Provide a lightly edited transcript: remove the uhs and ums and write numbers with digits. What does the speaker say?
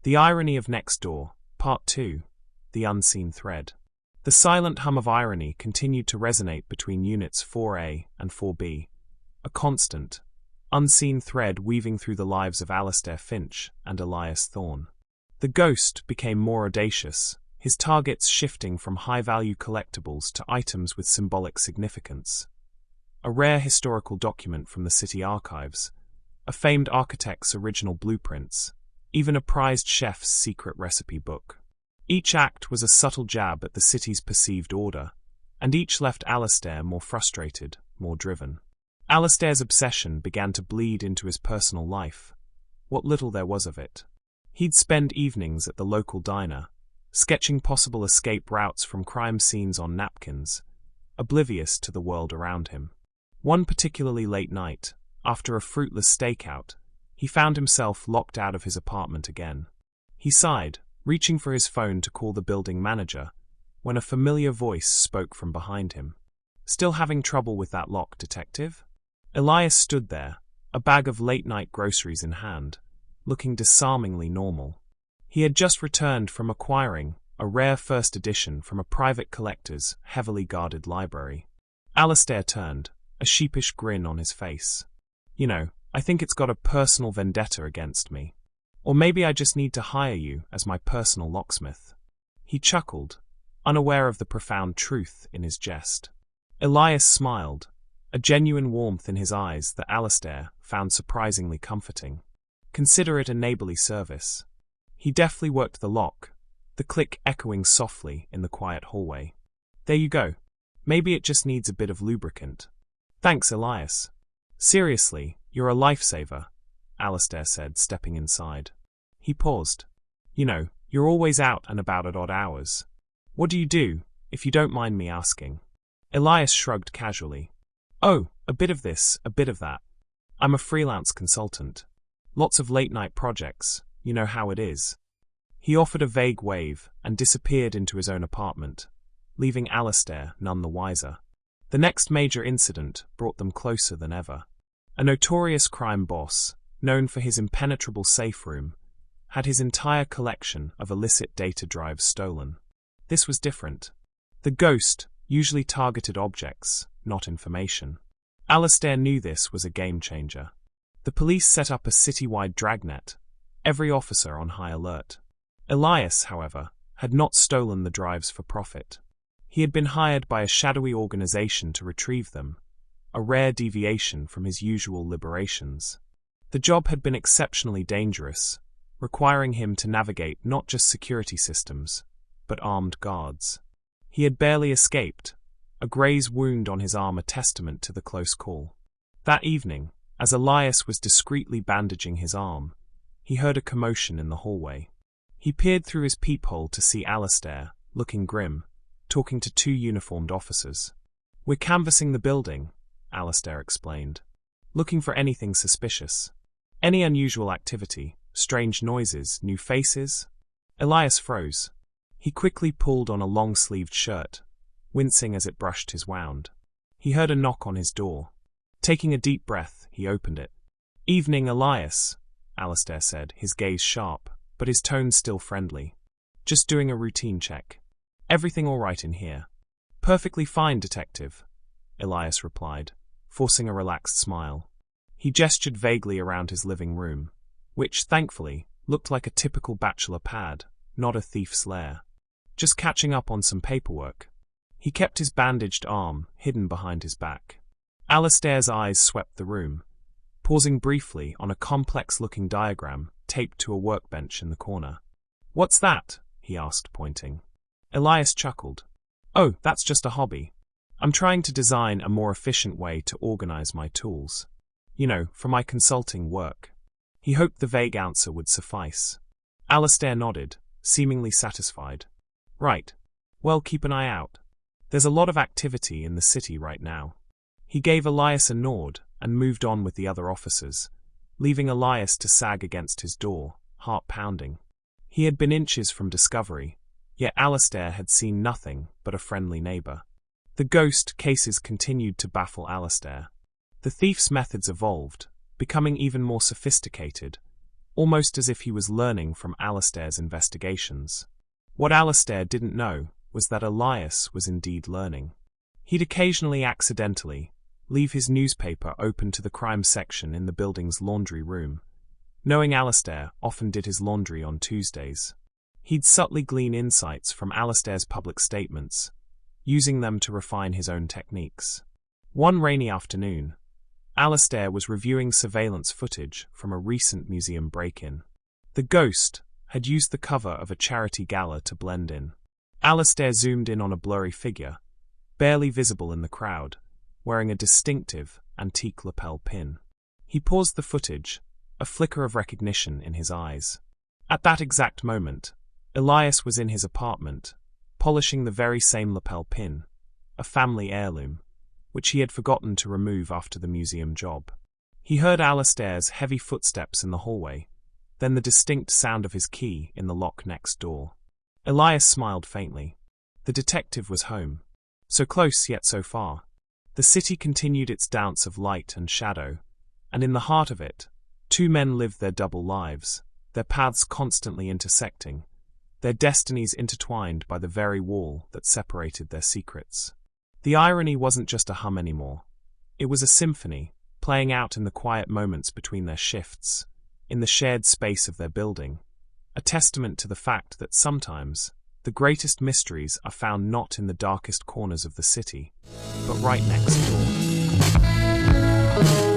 The Irony of Next Door, Part 2, The Unseen Thread. The silent hum of irony continued to resonate between Units 4A and 4B, a constant, unseen thread weaving through the lives of Alastair Finch and Elias Thorne. The Ghost became more audacious, his targets shifting from high-value collectibles to items with symbolic significance. A rare historical document from the city archives, a famed architect's original blueprints, even a prized chef's secret recipe book. Each act was a subtle jab at the city's perceived order, and each left Alastair more frustrated, more driven. Alastair's obsession began to bleed into his personal life, what little there was of it. He'd spend evenings at the local diner, sketching possible escape routes from crime scenes on napkins, oblivious to the world around him. One particularly late night, after a fruitless stakeout, he found himself locked out of his apartment again. He sighed, reaching for his phone to call the building manager, when a familiar voice spoke from behind him. "Still having trouble with that lock, detective?" Elias stood there, a bag of late-night groceries in hand, looking disarmingly normal. He had just returned from acquiring a rare first edition from a private collector's heavily guarded library. Alastair turned, a sheepish grin on his face. I think it's got a personal vendetta against me. Or maybe I just need to hire you as my personal locksmith." He chuckled, unaware of the profound truth in his jest. Elias smiled, a genuine warmth in his eyes that Alastair found surprisingly comforting. Consider it a neighborly service. He deftly worked the lock, the click echoing softly in the quiet hallway. "There you go. Maybe it just needs a bit of lubricant." "Thanks, Elias. Seriously, you're a lifesaver," Alastair said, stepping inside. He paused. "You're always out and about at odd hours. What do you do, if you don't mind me asking?" Elias shrugged casually. "Oh, a bit of this, a bit of that. I'm a freelance consultant. Lots of late-night projects, you know how it is." He offered a vague wave and disappeared into his own apartment, leaving Alastair none the wiser. The next major incident brought them closer than ever. A notorious crime boss, known for his impenetrable safe room, had his entire collection of illicit data drives stolen. This was different. The Ghost usually targeted objects, not information. Alastair knew this was a game-changer. The police set up a citywide dragnet, every officer on high alert. Elias, however, had not stolen the drives for profit. He had been hired by a shadowy organization to retrieve them, a rare deviation from his usual liberations. The job had been exceptionally dangerous, requiring him to navigate not just security systems, but armed guards. He had barely escaped, a graze wound on his arm a testament to the close call. That evening, as Elias was discreetly bandaging his arm, he heard a commotion in the hallway. He peered through his peephole to see Alastair, looking grim, talking to two uniformed officers. "We're canvassing the building," Alastair explained. "Looking for anything suspicious. Any unusual activity, strange noises, new faces?" Elias froze. He quickly pulled on a long-sleeved shirt, wincing as it brushed his wound. He heard a knock on his door. Taking a deep breath, he opened it. "Evening, Elias," Alastair said, his gaze sharp, but his tone still friendly. "Just doing a routine check. Everything all right in here?" "Perfectly fine, detective," Elias replied, forcing a relaxed smile. He gestured vaguely around his living room, which, thankfully, looked like a typical bachelor pad, not a thief's lair. "Just catching up on some paperwork." He kept his bandaged arm hidden behind his back. Alastair's eyes swept the room, pausing briefly on a complex-looking diagram taped to a workbench in the corner. "What's that?" he asked, pointing. Elias chuckled. "Oh, that's just a hobby. I'm trying to design a more efficient way to organize my tools. For my consulting work." He hoped the vague answer would suffice. Alastair nodded, seemingly satisfied. "Right. Well, keep an eye out. There's a lot of activity in the city right now." He gave Elias a nod and moved on with the other officers, leaving Elias to sag against his door, heart pounding. He had been inches from discovery, yet Alastair had seen nothing but a friendly neighbor. The Ghost cases continued to baffle Alastair. The thief's methods evolved, becoming even more sophisticated, almost as if he was learning from Alastair's investigations. What Alastair didn't know was that Elias was indeed learning. He'd occasionally accidentally leave his newspaper open to the crime section in the building's laundry room, knowing Alastair often did his laundry on Tuesdays. He'd subtly glean insights from Alastair's public statements, using them to refine his own techniques. One rainy afternoon, Alastair was reviewing surveillance footage from a recent museum break-in. The Ghost had used the cover of a charity gala to blend in. Alastair zoomed in on a blurry figure, barely visible in the crowd, wearing a distinctive, antique lapel pin. He paused the footage, a flicker of recognition in his eyes. At that exact moment, Elias was in his apartment, polishing the very same lapel pin, a family heirloom, which he had forgotten to remove after the museum job. He heard Alastair's heavy footsteps in the hallway, then the distinct sound of his key in the lock next door. Elias smiled faintly. The detective was home. So close yet so far. The city continued its dance of light and shadow, and in the heart of it, two men lived their double lives, their paths constantly intersecting, their destinies intertwined by the very wall that separated their secrets. The irony wasn't just a hum anymore. It was a symphony, playing out in the quiet moments between their shifts, in the shared space of their building, a testament to the fact that sometimes the greatest mysteries are found not in the darkest corners of the city, but right next door.